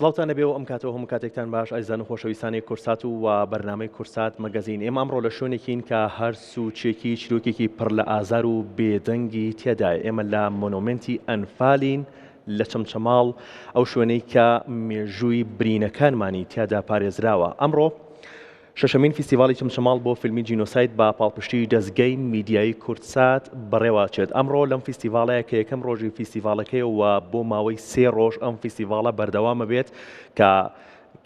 سڵاوتان لەبێ و ئەم کاتەوە هەموو کاتێکتان باش ئایزان و خۆشەویستانی کورسات و بەرنامەی کورسات مەگەزین. ئێمە ئەمڕۆ لە شوێنێکین کە هەر سوچێکی چیرۆکێکی پڕ لە ئازار و بێدەنگی تێدایە. ئێمە لە مۆنۆمنتی ئەنفالین لە چەمچەماڵ، ئەو شوێنەی کە مێژووی برینەکانمانی تیادا پارێزراوە. ئەمڕۆ شەشەمین فیستیڤاڵی چەمچەماڵ بۆ فیلمی جینۆساید با پاڵپشتی دەستگەی میدیایی کورتسات بەڕێواچێت. ئەمڕۆ لەم فیستیڤاڵەیە کە یەکەم ڕۆژی فیستیڤاڵەکەی و بۆ ماوەی 3 ڕۆژ ئەم فیستیڤاڵە بەردەوامە بێت کە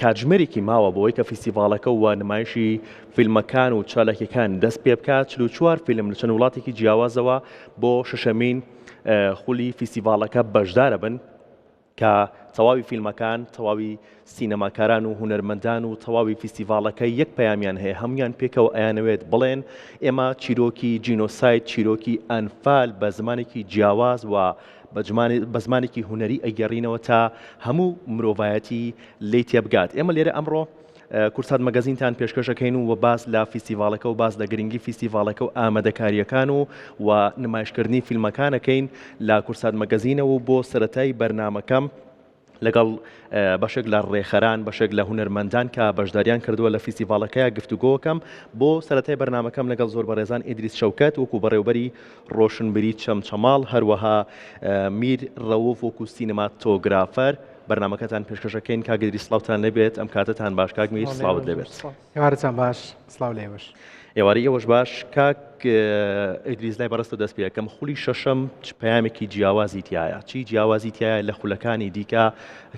کاتژمێرێکی ماوە بۆی کە فیستیڤاڵەکە و نمایشی فیلمەکان و چالەکیەکان دەست پێ بکات. 44 فیلم لە چەند وڵاتێکی جیاوازەوە بۆ شەشەمین خولی فیستیڤاڵەکە بەشدارە بن کە تەواوی فیلمەکان، تەواوی سینەماکاران و هونەرمەندان و تەواوی فیستیڤاڵەکە یەک پەیامیان هەیە، هەمویان پێکەوە ئەیانەوێت بڵێن ئێمە چیرۆکی جینۆساید، چیرۆکی ئەنفال بە زمانێکی جیاواز و بە زمانێکی هونەری ئەگەڕینەوە تا هەموو مرۆڤایەتی لێی تێبگات. ئێمە لێرە ئەمڕۆ کورسات مەگەزینتان پێشکەشەکەین و باس لە فیستیڤاڵەکە و باس لە گرنگی فیستیڤاڵەکە و ئامادەکاریەکان و نمایشکردنی فیلمەکانەکەین لە کورسات مەگەزینەوە. و بۆ سەرەتای بەرنامەکەم لەگەڵ بەشێک لە ڕێخەران، بەشێک لە هونەرمەندان کە بەشداریان کردووە لە فیستیڤاڵەکەیە گفتوگۆکەم. بۆ سەرەتای بەرنامەکەم لەگەڵ زۆر بەڕێزان ئیدریس شەوکەت وەکو بەڕێوەبەری ڕۆشنبیری چەمچەماڵ، هەروەها میر ڕەووف وەکو سینەماتۆگرافەر بەرنامەکەتان پێشکەشەکەین. کاگدری سڵاوتان لەبێت، ئەم کاتتان باش. کاک میر سڵاوت لەبێت. ئێوارتان باش، سڵاو لێوەش. ئێواری ئێوەش باش. کاک ئیدریس لای بەڕستە دەست پێ یەکەم خولی شەشەم پەیامێکی جیاوازی تایە؟ چی جیاوازی تایە لە خولەکانی دیکە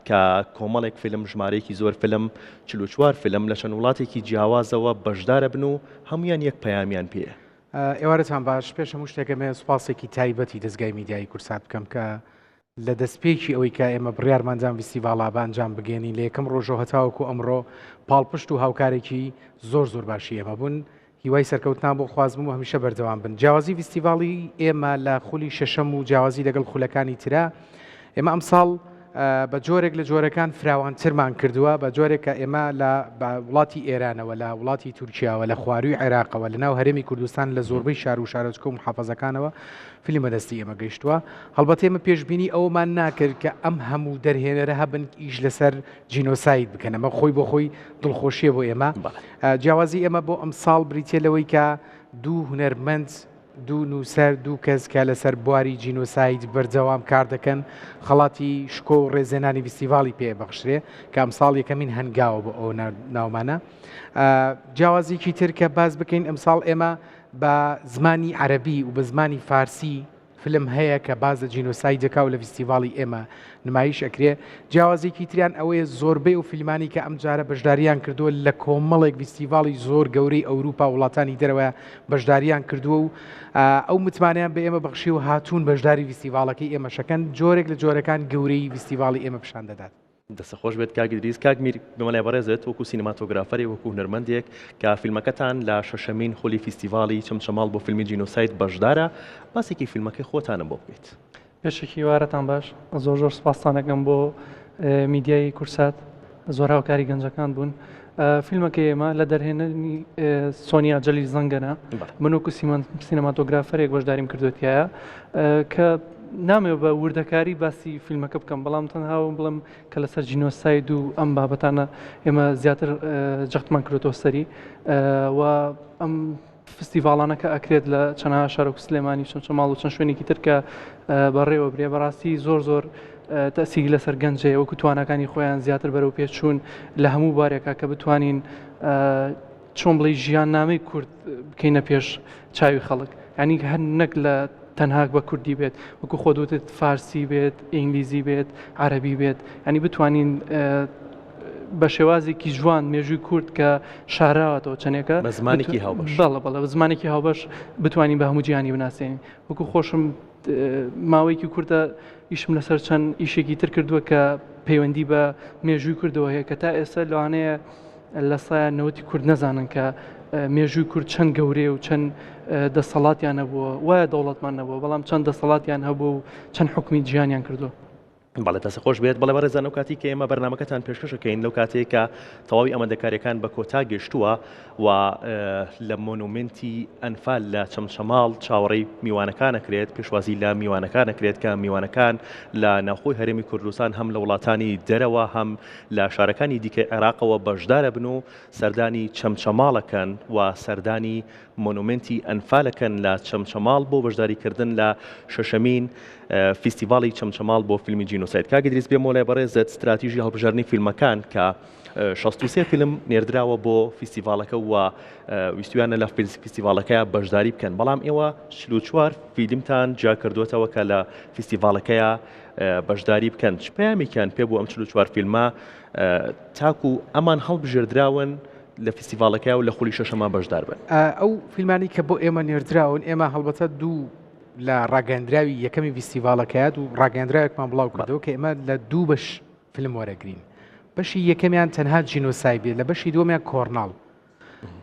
کە کۆمەڵێک فیلم، ژمارەیەکی زۆر فیلم، 44 فیلم لە چەند وڵاتێکی جیاوازەوە بەشدارە بن و هەمویان یەک پەیامیان پێیە؟ ئێوارتان باش. پێش هەموو شتێکەمە سوپاسێکی تایبەتی دەستگای میدیایی کورسات بکەم کە لە دەستپێکی ئەوەی کە ئێمە بڕیارمانجام فیستیڤاڵا بانجام بگەێنین لە یەکەم ڕۆژەوە هەتاوەکو ئەمڕۆ پاڵپشت و هاوکارێکی زۆر باشی ئێمە بوون. هیوای سەرکەوتنان بۆ خوازم و هەمیشە بەردەوام بن. جیاوازی فیستیڤاڵی ئێمە لە خولی شەشەم و جیاوازی لەگەڵ خولەکانی ترا، ئێمە ئەمساڵ بە جۆرێک لە جۆرەکان فراوانترمان کردووە، بە جۆرێک کە ئێمە لە وڵاتی ئێرانەوە، لە وڵاتی تورکیاوە، لە خواروی عێراقەوە، لە ناو هەرێمی کوردستان لە زۆربەی شار و شارۆچکە و محافەزەکانەوە فیلمە دەستی ئێمە گەیشتووە. هەڵبەت ئێمە پێشبینی ئەومان ناکرد کە ئەم هەموو دەرهێنەرە هەبن ئیش لەسەر جینۆساید بکەن. ئەمە خۆی بۆ خۆی دڵخۆشیە بۆ ئێمە. جیاوازی ئێمە بۆ ئەمساڵ بریتێ لەوەی کە دوو هونەرمەند، دوو نووسەر، دوو کەس کە لەسەر بواری جینۆساید بەردەوام کار دەکەن خەڵاتی شکۆ و ڕێزێنانی فیستیڤاڵی پێبەخشرێ کە ئەمساڵ یەکەمین هەنگاوە بۆ ئەو ناومانە. جیاوازێکی تر کە باز بکەین، ئەمساڵ ئێمە بە زمانی عەرەبی و بە زمانی فارسی فیلم هەیە کە باز لە جینۆساید دەکا و لە فیستیڤاڵی ئێمە نمایش ئەکرێ. جیاوازێکی تریان ئەوەیە زۆربەی و فیلمانی کە ئەم جارە بەشداریان کردووە لە کۆمەڵێک فیستیڤاڵی زۆر گەورەی ئەوروپا وڵاتانی دەرەوە بەشداریان کردووە و ئەو متمانیان بە ئێمە بەخشی و هاتوون بەشداری فیستیڤاڵەکەی ئێمەشەکەن. جۆرێک لە جۆرەکان گەورەی فیستیڤاڵی ئێمە پیشان دەدات. دەستەخۆش بێت کاک ئیدریس. کاک میر بمەلای بەڕێزت وەکو سینەماتۆگرافەری، وەکو هونەرمەندێک کە فیلمەکەتان لە شەشەمین خولی فیستیڤاڵی چەمچەماڵ بۆ فیلمی جینۆساید بەشدارە، باسێکی فیلمەکەی خۆتانم بۆ بکەیت. پێشێکی وارەتان باش. زۆر سوپاسان دەکەم بۆ میدیای کورسات، زۆر هاوکاری گەنجەکان بوون. فیلمەکە ئێمە لە دەرهێنەری سۆنیا جەلیل زەنگەنە، من وەکو سینەماتۆگرافەرێک بەشداریم کردوێتیایە کە نامەوێت بە وردەکاری باسی فیلمەکە بکەم، بەڵام تەنهاوم بڵم کە لەسەر جینۆساید و ئەم بابەتانە ئێمە زیاتر جەختمان کردوەوە سەری و ئەم فستیڤاڵانەکە ئەکرێت لە چەندها شارۆک سلێمانی چەمچەماڵ و چەند شوێنێکی تر کە بەڕێوە برێ. بەڕاستی زۆر تەسیری لەسەر گەنجەیە، وەکو توانەکانی خۆیان زیاتر بەرەو پێچوون لە هەموو بارێکە کە بتوانین چۆن بڵێ ژیان نامەی کورد بکەینە پێش چاوی خەڵک. یعنی هەر نەک لە تەنها بە کوردی بێت، وەکو خۆدوتت فارسی بێت، ئینگلیزی بێت، عەرەبی بێت، ینی بتوانین بە شێوازێکی جوان مێژووی کورد کە شاراوەتەوە چەندێکە بە زمانێکی هاوبەش، بەڵێ بە زمانێکی هاوبەش بتوانین بە هەموو جیهانی بناسێنین. وەکو خۆشم ماوەیەکی کوردە ئیشم لەسەر چەند ئیشێکی تر کردووە کە پەیوەندی بە مێژووی کوردەوە هەیە کە تا ئێستا لەوانەیە لە سایە نەوەتی کورد نەزانن کە مێژووی کورد چەند گەورەیە و چەند دەسەڵاتیان هەبووە، وایە دەوڵەتمان نەبووە، بەڵام چەند دەسەڵاتیان هەبوو و چەند حکمی جیهانیان کردووە. باڵێ دەست خۆش بێت بەڵێ بەڕێزان و کاتی کە ئێمە بەرنامەکەتان پێشکەشەکەین لەو کاتێک کە تەواوی ئەمەندەکاریەکان بە کۆتا گەشتووە و لە مۆنومنتی ئەنفال لە چەمچەماڵ چاوەڕێی میوانەکانەکرێت پێشوازی لە میوانەکانەکرێت کە میوانەکان لە ناوخۆی هەرێمی کوردستان هەم لە وڵاتانی دەرەوە هەم لە شارەکانی دیکەی عێراقەوە بەشدارە بن و سەردانی چەمچەماڵەکەن و سەردانی مۆنومنتی ئەنفالەکەن لە چەمچەماڵ بۆ بەشداریکردن لە شەشەمین فیستیڤاڵی چەمچەماڵ بۆ فیلمی جینۆساید. کاگە دریس بێ مۆلای بەڕێزت استراتیژی هەڵبژاردننی فیلمەکان کە 63 فیلم نێردراوە بۆ فیستیڤاڵەکە و ویستویانە لە فیستیڤاڵەکەیە بەشداری بکەن بەڵام ئێوە 44 فیلمتان جا کردوێتەوە کە لە فیستیڤاڵەکەیە بەشداری بکەن. چ پەیامێکیان پێ بۆ ئەم 44 فیلمە تاکو ئەمان هەڵبژێردراون لە فیستیڤاڵەکەیە و لە خولی شەشەمان بەشدار بن؟ ئەو فیلمانی کە بۆ ئێمە نێردراون ئێمە هەڵبەتە دوو لە ڕاگەندراوی یەکەمی فیستیڤاڵەکەیات و ڕاگەندراوێکمان بڵاو کردەوە کە ئێمە لە دوو بەش فیلم وەرەگرین. بەشی یەکەمیان تەنها جینۆساید بێت، لە بەشی دووەمیان کۆڕناڵ.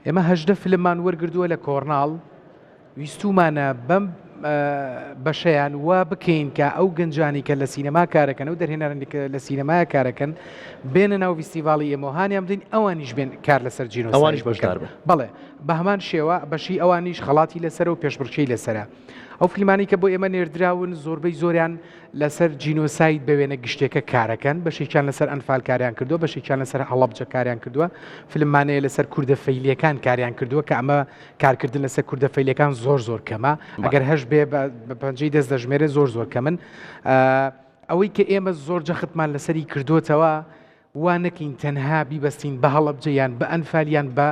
ئێمە 18 فیلممان وەرگردووە لە کۆڕناڵ، ویستومانە بەم بەشەیان وا بکەین کە ئەو گەنجانی کە لە سینەما کارەکەن و دەرهێنەرانی کە لە سینەمایە کارەکەن بێنە ناو فیستیڤاڵی ئێمە هانیان بدەین ئەوانیش بێن کار لەسەر جینۆساید ئەوانیش بەشدار بن. بەڵێ بە هەمان شێوە بەشی ئەوانیش خەڵاتی لەسەر و پێشبڕکێی لەسرە. ئەو فیلمانی کە بۆ ئێمە نێردراون زۆربەی زۆریان لەسەر جینۆساید بە وێنە گشتێکە کارەکەن، بەشێکیان لەسەر ئەنفال کاریان کردووە، بەشێکیان لەسەر هەڵەبجە کاریان کردووە، فیلمانەیە لەسەر کوردە فەیلیەکان کاریان کردووە کە ئەمە کارکردن لەسەر کوردە فەیلیەکان زۆر کەمە، ئەگەر هەش بێ بە پەنجەی دەست دەژمێرە زۆر کەمن. ئەوەی کە ئێمە زۆر جەختمان لەسەری کردوتەوە وا نەکەین تەنها بیبەستین بە هەڵەبجەیان بە ئەنفالیان بە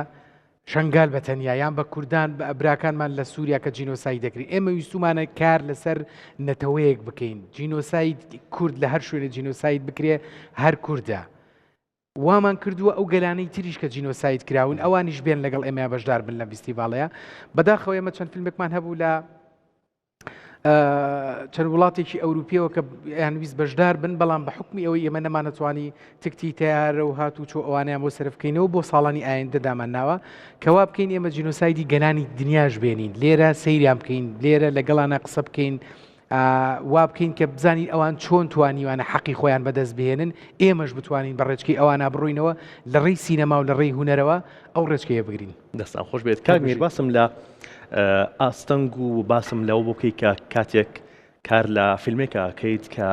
شنگال بە تەنیایان بە کوردان بە ئەبراکانمان لە سووریا کە جینۆساید دەکرێت. ئێمە ویستومانە کار لەسەر نەتەوەیەک بکەین، جینۆساید کورد لە هەر شوێنە جینۆساید بکرێ هەر کووردە. وامان کردووە ئەو گەلانەی تریش کە جینۆساید کراون ئەوانیش بێن لەگەڵ ئێمە بەشدار بن لە فیستیڤاڵەیە. بەداخەوە ئێمە چەند فیلمێکمان هەبوو لە چەند وڵاتێکی ئەوروپیەوە کە یانویست بەشدار بن، بەڵام بە حکمی ئەوەی ئێمە نەمانەتوانی تکتی تیارە و هاتوو چۆ ئەوانیان بۆ سەرفکەینەوە بۆ ساڵانی ئایندە دامانناوە کەوا بکەین ئێمە جینۆسایدی گەلانی دنیاش بێنین، لێرە سەیریان بکەین، لێرە لەگەڵانە قسە بکەین، وا بکەین کە بزانین ئەوان چۆن توانیوانە حەقی خۆیان بەدەست بهێنن، ئێمەش بتوانین بە ڕێچکەی ئەوانە بڕووینەوە لە ڕێی سینەما و لە ڕێی هونەرەوە ئەو ڕێچکەیە بگرین. دەستان خۆش بێت. کاگمێر باسم لە ئاستەنگ و باسم لەوە بۆکەی کە کاتێک کار لە فیلمێکە کەیت کە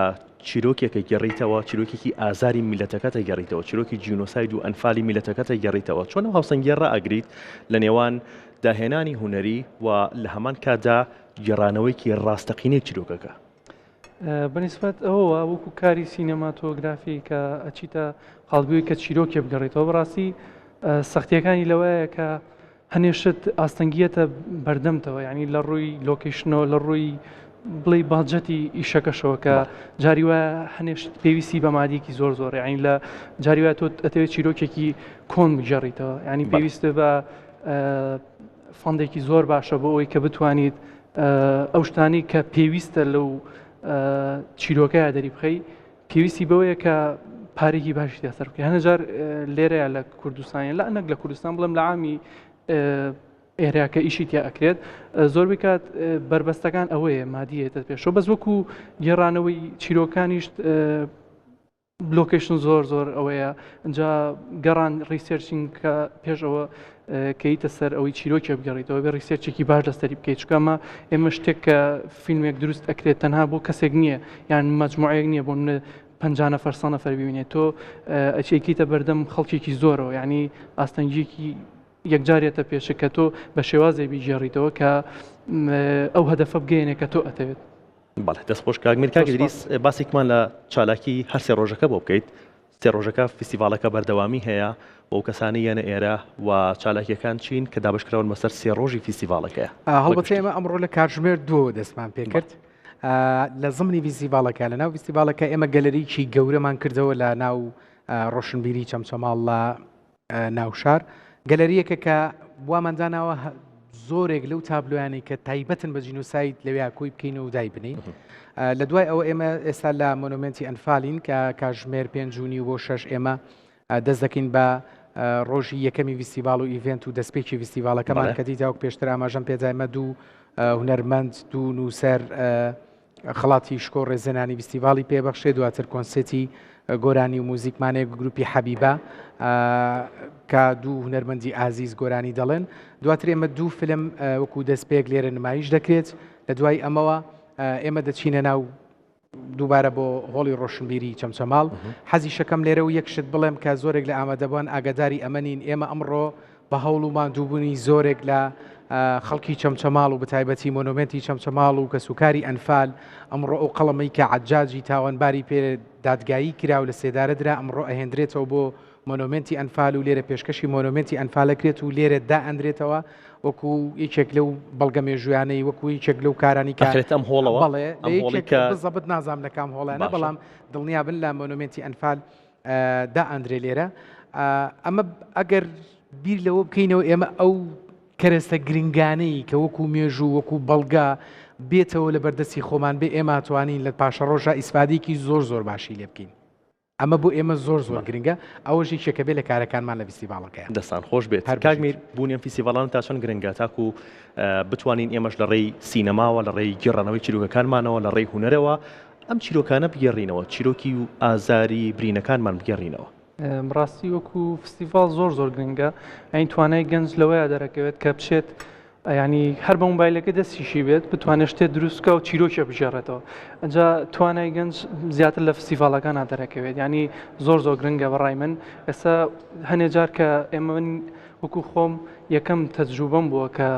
چیرۆکێکە گەڕیتەوە، چیرۆکێکی ئازاری میلەتەکەتە گەڕیتەوە، چیرۆکی جینۆساید و ئەنفالی میلەتەکەتە گەڕیتەوە، چۆن ئەو هاوسەنگیە ڕائەگریت لە نێوان داهێنانی هونەری و لە هەمان کاتدا گێڕانەوەیکی ڕاستەقینەی چیرۆکەکە؟ بەنسبەت ئەوە وەکو کاری سینەماتۆگرافی کە ئەچیتە قاڵبووی کە چیرۆکێ بگەڕێتەوە، بەڕاستی سەختیەکانی لەوەیە کە هەنێشت ئاستەنگیەتە بەردەمتەوە، یعنی لە ڕووی لۆکیشنەوە لە ڕووی بڵێ باجەتی ئیشەکەشەوە کە جاری وایە هەنێشت پێویستی بە مادیەکی زۆر یعنی لە جاری وایە تۆ ئەتەوێت چیرۆکێکی کۆن بگەڕیتەوە، یعنی پێویستە بە فەندێکی زۆر باشە بۆ ئەوەی کە بتوانیت ئەو شتانی کە پێویستە لەو چیرۆکەیە دەری بخەی، پێویستی بەوەیە کە پارێکی باشی دەسەر بکەی. هەنەجار لێرەیە لە کوردستان لە ئەنەک لە کوردستان بڵێم لە عامی ئێرەکە ئیشی تیا ئەکرێت زۆر بکات بربەستەکان ئەوەیە مادیێتە پێشەوە، بەس وەکو گێڕانەوەی چیرۆکانیش بلۆکیشن زۆر ئەوەیە ئەجا گەڕان ریسێرچینگ کە پێشەوە کەیتە سەر ئەوەی چیرۆکێ بگەڕیتەوە بێ ریسێرچێکی باش لەسەری بکەیت، چکەمە ئێمە شتێک کە فیلمێک دروست ئەکرێت تەنها بۆ کەسێک نییە یان مەجموعەیەک نییە بۆ 50 نەفەر 100 نەفەر ببینێت، تۆ ئەچێکیتە بەردەم خەڵکێکی زۆرەوە، یعنی ئاستەنگیەکی یەکجارێتە پێشە کە تۆ بە شێوازێ بیژێڕیتەوە کە ئەو هەدەفە بگەێنێ کە تۆ ئەتەوێت. بەڵێ دەستخۆش کاگمیر. کاگدریس باسێکمان لە چالاکی هەر سێ ڕۆژەکە بۆ بکەیت. سێ ڕۆژەکە فیستیڤالەکە بەردەوامی هەیە بۆ کەسانی یەنە ئێرە و چالاکیەکان چین کە دابشکراون بەسەر سێ ڕۆژی فیستیڤالەکەیە. هەڵبەتە ئێمە ئەمڕۆ لە کاتژمێر 2 دەستمان پێ کرد لە زمانی فیستیڤالەکە. لە ناو فیستیڤالەکە ئێمە گەلەریکی گەورەمان کردەوە لە ناو ڕۆشنبیری چەمچەماڵ لە ناوشار، گەلەریەکە کە وامانداناوە زۆرێک لەو تابلۆیانی کە تایبەتن بە جینۆساید لەوێ کۆی بکەینەوە و دای بنین. لە دوای ئەوە ئێمە ئێستا لە مۆنومنتی ئەنفالین کە کاتژمێر 5 و بۆ 6 ئێمە دەست دەکەین بە ڕۆژی یەکەمی فیستیڤال و ئیڤنت و دەستپێکی فیستیڤالەکەمان کە دیتاوەک پێشتر ئاماژەم پێدایمە دوو هونەرمەند دوو نووسەر خڵاتی شکۆ ڕێزێنانی فیستیڤاڵی پێبەخشێ دواتر کۆنسێتی گۆرانی و موزیکمانەیە گروپی حەبیبە کە دوو هونەرمەندی ئازیز گۆرانی دەڵێن دواتر ئێمە دوو فلم وەکو دەستپێک لێرە نمایش دەکرێت لە دوای ئەمەوە ئێمە دەچینە ناو دووبارە بۆ هۆڵی ڕۆشنبیری چەمچەماڵ حەزی شەکەم لێرە و یەکشت بڵێم کە زۆرێک لە ئامادەبووان ئاگاداری ئەمەنین ئێمە ئەمڕۆ بە هەوڵ و ماندووبوونی زۆرێک لە خەڵکی چەمچەماڵ و بەتایبەتی مۆنومنتی چەمچەماڵ و کەسوکاری ئەنفال ئەمڕۆ ئەو قەڵەمەی کە عەجاجی تاوانباری پێ دادگایی کرا و لە سێدارە درا ئەمڕۆ ئەهێنرێتەوە بۆ مۆنومنتی ئەنفال و لێرە پێشکەشی مۆنومنتی ئەنفالەکرێت و لێرە دائەندرێتەوە وەکو یەکێک لەو بەڵگە مێژویانەی وەکو یەکێک لەو کارانی ئەم هۆڵەوە بەڵێ زەبت نازام لە کام هۆڵانە بەڵام دڵنیا بن لە مۆنومنتی ئەنفال دائەندرێ لێرە ئەمە ئەگەر بیر لەوە بکەینەوە ئێمە ئەو کەرەستە گرنگانەی کە وەکو مێژوو وەکو بەڵگا بێتەوە لە بەردەستی خۆمان بێ ئێمە توانین لە پاشە ڕۆژە ئیسفادێکی زۆر باشی لێ بکەین ئەمە بۆ ئێمە زۆر گرنگە ئەوەشی شێکە بێ لە کارەکانمان لە فیستیڤاڵەکەیە دەستان خۆش بێت کاگمیر بوونیان فیستیڤاڵان تا چۆن گرنگە تاکو بتوانین ئێمەش لە ڕێی سینەماوە لە ڕێی گێڕانەوەی چیرۆکەکانمانەوە لە ڕێی هونەرەوە ئەم چیرۆکانە بگەڕینەوە چیرۆکی و ئازاری برینەکانمان بگەڕینەوە ڕاستی وەکو فستیڤال زۆر گرنگە ئەین توانای گەنج لەوەیە دەرەکەوێت کە بچێت ینی هەر بە مۆبایلەکە دەستیشی بێت بتوانێت شتێت دروستکە و چیرۆکیە بژێڕێتەوە ئەجا توانای گەنج زیاتر لە فستیڤالەکان دەرەکەوێت ینی زۆر گرنگە بەڕای من ئێستا هەنێ جار کە ئێمە من وەکو خۆم یەکەم تەجروبەم بووە کە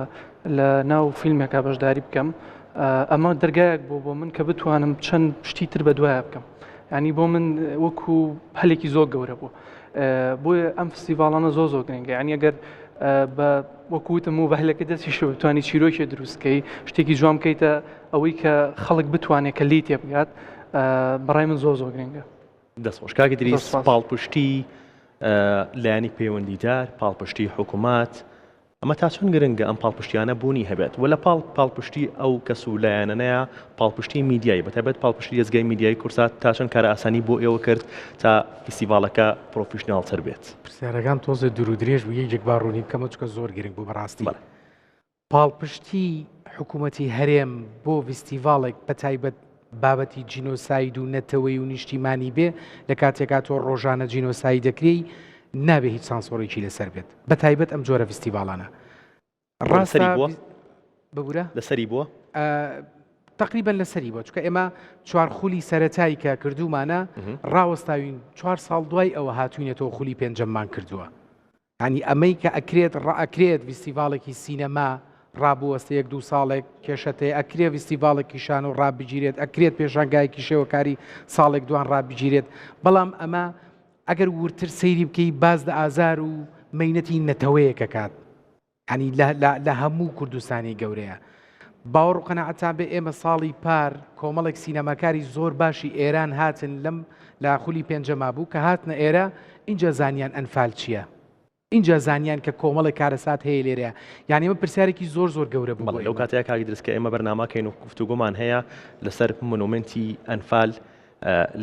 لە ناو فیلمێکە بەشداری بکەم ئەمە دەرگایەک بۆ من کە بتوانم چەند پشتی تر بە دوایە بکەم ینی بۆ من وەکو هەلێکی زۆر گەورە بوو بۆیە ئەم فستیڤاڵانە زۆر گرنگە ینی ئەگەر بە وەکوتم و بەهلەکە دەستیشە بتوانانی چیرۆکی دروستکەی شتێکی جوام بکەیتە ئەوەی کە خەڵک بتوانێت کە لی تێ بگات بەڕای من زۆر گرنگە دەستخۆش کاکی دریس پاڵپشتی لایانی پەیوەندیدار پاڵپشتی حکوومات ئەمە تا چۆن گرنگە ئەم پاڵپشتیانە بوونی هەبێت وە لە پاڵپشتی ئەو کەس و لایەنەیە پاڵپشتی میدیایی بەتایبەت پاڵپشتی دەستگای میدیایی کورسات تا چۆن کارە ئاسانی بۆ ئێوە کرد تا فیستیڤاڵەکە پرۆفیشناڵتر بێت پرسیارەکان تۆزە دوور و درێژ بوو یەکێک باڕوونی بکەمە چکە زۆر گرنگ بوو بەڕاستی پاڵپشتی حکوومەتی هەرێم بۆ فیستیڤاڵێک بەتایبەت بابەتی جینۆساید و نەتەوەی و نیشتیمانی بێ لە کاتێکا تۆ ڕۆژانە جینۆسایی دەکری نابێ هیچ سانسۆڕێکی لەسەر بێت بەتایبەت ئەم جۆرە فیستیڤاڵانە ڕاستەری بووە ببوورە لەسەری بووە تقریبان لەسەری بووە چکە ئێمە چوار خولی سەرەتایی کە کردومانە ڕاوەستاوین 4 ساڵ دوای ئەوە هاتوینێتەوە خولی پێنجەممان کردووە ینی ئەمەی کە ئەکرێت ڕائەکرێت فیستیڤاڵێکی سینەما ڕابوەستە 1-2 ساڵێک کێشەتەیە ئەکرێت فیستیڤاڵێکی شان و ڕابگیرێت ئەکرێت پێشانگایەکی شێوەکاری ساڵێک دوان ڕابگیرێت بەڵام ئەمە ئەگەر ورتر سەیری بکەی باز لە ئازار و مەینەتی نەتەوەیەکە کات ینی لە هەموو کوردستانی گەورەیە باوەڕ و قەناعەتان بێ ئێمە ساڵی پار کۆمەڵێک سینەماکاری زۆر باشی ئێران هاتن لەم لە خولی پێنجەما بوو کە هاتنە ئێرە اینجا زانیان ئەنفال چییە اینجا زانیان کە کۆمەڵی کارەسات هەیە لێرەیە یعنی ئێمە پرسیارێکی زۆر گەورە بوو لەو کاتەیە کاکی دروستکە ئێمە بەرنامەکەین و گفتوگۆمان هەیە لەسەر مۆنومنتی ئەنفال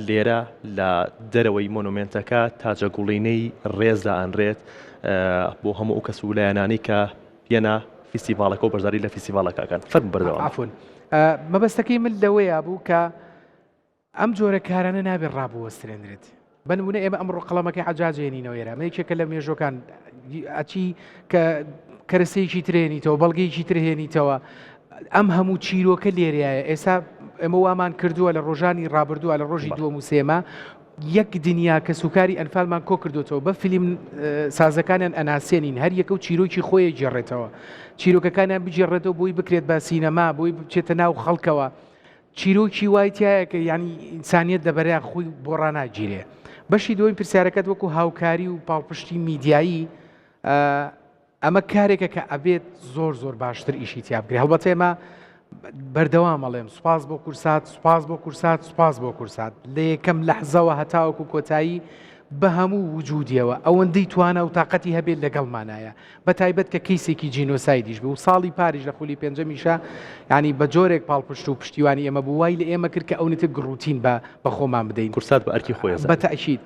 لێرە لە دەرەوەی مۆنومنتەکە تاجە گوڵینەی ڕێزدا ئەنرێت بۆ هەموو ئەو کەس و لایەنانی کە پێنا فیستیڤاڵەکە و بەشداری لە فیستیڤاڵەکەکان فەرم بەردەوام عفوان مەبەستەکەی من لەوەیە بوو کە ئەم جۆرە کارانە نابێت ڕابوەسترێنرێت بنمونە ئێمە ئەمڕۆ قەڵەمەکەی حەجاجێنینەوە ئێرە یەکێکە لە مێژۆکان ئەچی کە کەرەسەیەکی ترێنیتەوە بەڵگەیەکی ترهێنیتەوە ئەم هەموو چیرۆکە لێرەیە ئێستا ئێمە وامان کردووە لە ڕۆژانی ڕابردووە لە ڕۆژی دووەم و سێمە یەک دنیا کە سوکاری ئەنفالمان کۆ کردوتەوە بە فیلم سازەکانیان ئەناسێنین هەر یەکە و چیرۆکی خۆی جێڕێتەوە چیرۆکەکانیان بجێڕێتەوە بۆی بکرێت بە سینەما بۆی بچێتە ناو خەڵکەوە چیرۆکی وایتیایە کە ینی ئینسانیەت دەبەریا خۆی بۆ ڕناگیرێ بەشی دوای پرسیارەکەت وەکو هاوکاری و پاڵپشتی میدیایی ئەمە کارێکە کە ئەبێت زۆر باشتر ئیشی تیا بگرێ هەڵبەتە ئێمە بەردەوام ئەڵێم سوپاس بۆ کورسات سوپاس بۆ کورسات سوپاس بۆ کورسات لە یەکەم لەحزەوە هەتاوەکو کۆتایی بە هەموو وجودیەوە ئەوەندەی توانە و تااقەتی هەبێت لەگەڵمانایە بە تایبەت کە کەیسێکی جینۆسایدیش بوو ساڵی پاریش لە خولی پێنجەمیشە ینی بە جۆرێک پاڵپشت و پشتیوانی ئێمە بوو وای لە ئێمە کرد کە ئەوەتە گڕوتین بە خۆمان بدەین کورسات بە ئەرکی خۆی بە تەئکید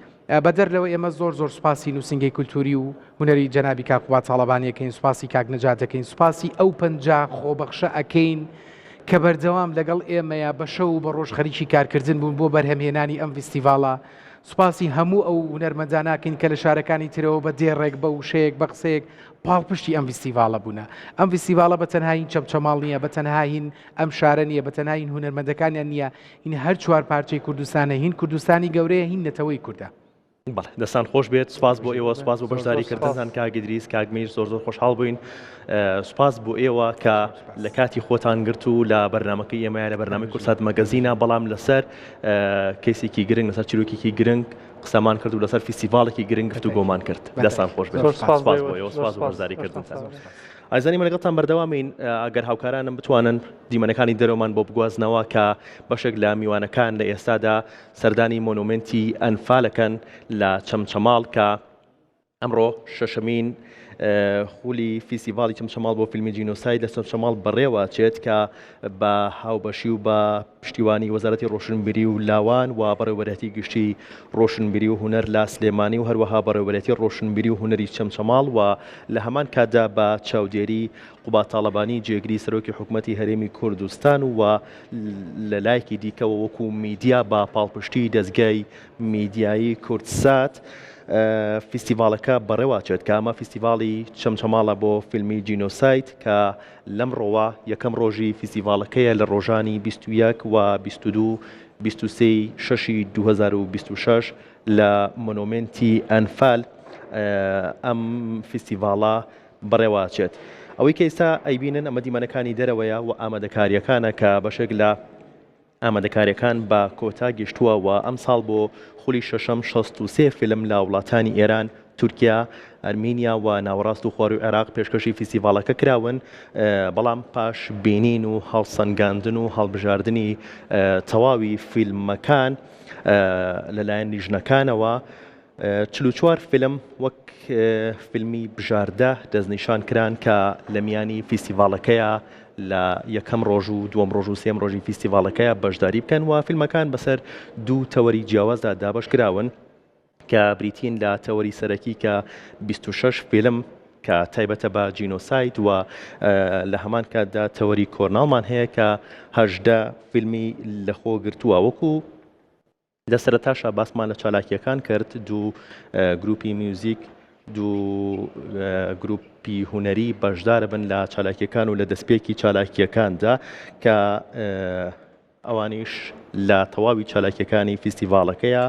بەدەر لەوە ئێمە زۆر سوپاسی نووسنگی کولتوری و هونەری جەنابی کاکوبات ساڵەبانیەکەین سوپاسی کاک نەجاتەکەین سوپاسی ئەو 50 خۆبەخشە ئەکەین کە بەردەوام لەگەڵ ئێمەیە بە شەو و بە ڕۆژ خەریکی کارکردن بوون بۆ بەرهەمهێنانی ئەم فیستیڤاڵە. سوپاسی هەموو ئەو هونەرمەنداناکەین کە لە شارەکانی ترەوە بە دێڕێک بە وشەیەک بە قسەیەک پاڵپشتی ئەم فیستیڤاڵە بوونە. ئەم فیستیڤاڵە بە تەنها هین چەمچەماڵ نییە، بە تەنها هین ئەم شارە نییە، بە تەنها هین هونەرمەندەکانیان نییە، هین هەر چوار پارچەی کوردستانە، هین کوردستانی گەورەیە، هین نەتەوەی کووردە. بەڵێ دەستان خۆش بێت. سوپاس بۆ ئێوە، سوپاس بۆ بەشداریکردنتان کاک ئیدریس، کاک میر، زۆر خۆشحاڵ بووین. سوپاس بۆ ئێوە کە لە کاتی خۆتان گرت و لە بەرنامەکەی ئێمە لە بەرنامەی کورسات مەگەزینە، بەڵام لەسەر کەیسێکی گرنگ، لەسەر چیرۆکێکی گرنگ قسەمان کرد و لەسەر فیستیڤاڵێکی گرنگ گرت و گۆمان کرد. دەستان خۆش بێت. سوپاس بۆ ئێوە، سوپاس بۆ بەشداریکردنتان. ئایزانی من لەگەڵتان بەردەوامین. ئەگەر هاوکارانم بتوانن دیمەنەکانی دەرەوەمان بۆ بگوازنەوە کە بەشێک لە میوانەکان لە ئێستادا سەردانی مۆنومنتی ئەنفالەکەن لە چەمچەماڵ کە ئەمڕۆ شەشەمین خولی فیستیڤاڵی چەمچەماڵ بۆ فیلمی جینۆساید لە چەمچەماڵ بەڕێوە چێت کە بە هاوبەشی و بە پشتیوانی وەزارەتی ڕۆشنبیری و لاوان و بەڕێوەبەرەتی گشتی ڕۆشنبیری و هونەر لە سلێمانی و هەروەها بەڕێوەبەرەتی ڕۆشنبیری و هونەری چەمچەماڵ و لە هەمان کاتدا بە چاودێری قوبا تاڵەبانی جێگری سەرۆکی حکوومەتی هەرێمی کوردستان و لە لایەکی دیکەوە وەکو میدیا بە پاڵپشتی دەستگای میدیایی کورتسات فیستیڤاڵەکە بەڕێواچێت کە ئەمە فیستیڤاڵی چەمچەماڵە بۆ فیلمی جینۆساید کە لەمڕۆوە یەکەم ڕۆژی فیستیڤاڵەکەیە لە ڕۆژانی 21 و 22 23 شەشی 2026 لە مۆنومنتی ئەنفال ئەم فیستیڤاڵە بەڕێواچێت. ئەوەی کە ئێستا ئەیبینن ئەمە دیمەنەکانی دەرەوەیە و ئامادەکاریەکانە کە بەشێک لە ئامادەکاریەکان بە کۆتا گەشتووە و ئەم ساڵ بۆ خولی شەشەم 63 فیلم لە وڵاتانی ئێران، تورکیا، ئەرمینیا و ناوەڕاست و خۆڕی عێراق پێشکەشی فیستیڤاڵەکە کراون، بەڵام پاش بینین و هەڵسەنگاندن و هەڵبژاردننی تەواوی فیلمەکان لەلایەن لیژنەکانەوە 44 فیلم وەک فیلمی بژاردە دەستنیشان کران کە لە میانی فیستیڤاڵەکەیە لە یەکەم ڕۆژ و دووەم ڕۆژ و سێم ڕۆژی فیستیڤاڵەکەیە بەشداری بکەن و فیلمەکان بەسەر دوو تەوەری جیاوازدا دابەش کراون کە بریتین لە تەوەری سەرەکی کە 26 فیلم کە تایبەتە بە جینۆساید و لە هەمان کاتدا تەوەری کۆرناڵمان هەیە کە 18 فیلمی لەخۆ گرتووە. وەکو لە سەرەتاشا باسمان لە چالاکیەکان کرد، دوو گروپی میوزیک، دوو گروپی هونەری بەشدارە بن لە چالاکیەکان و لە دەستپێکی چالاکیەکاندا کە ئەوانیش لە تەواوی چالاکیەکانی فیستیڤاڵەکەیە